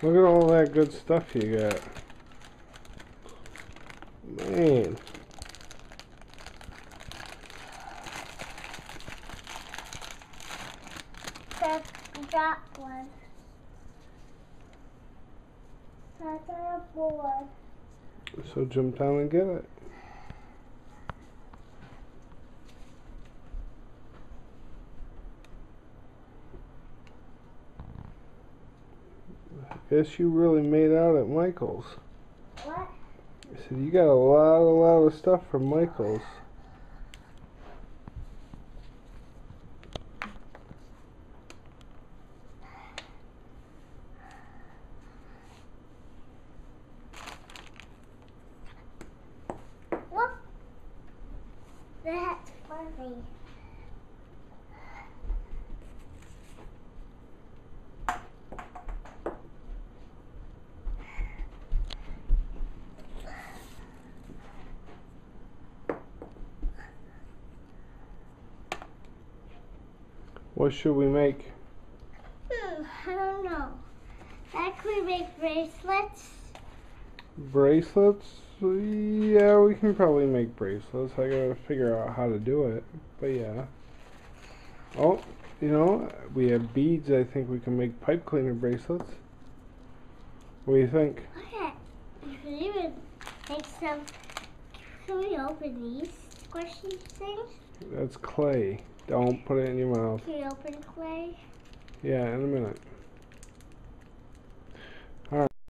Look at all that good stuff you got. Man. That one. That's our board. So jump down and get it. I guess you really made out at Michael's. What? I said you got a lot of stuff from Michael's. Look. That's funny. What should we make? I don't know. That could we make bracelets? Bracelets? Yeah, we can probably make bracelets. I gotta figure out how to do it. But yeah. Oh, you know, we have beads. I think we can make pipe cleaner bracelets. What do you think? Okay. You can even make some. Can we open these squishy things? That's clay. Don't put it in your mouth. Can we open clay? Yeah, in a minute.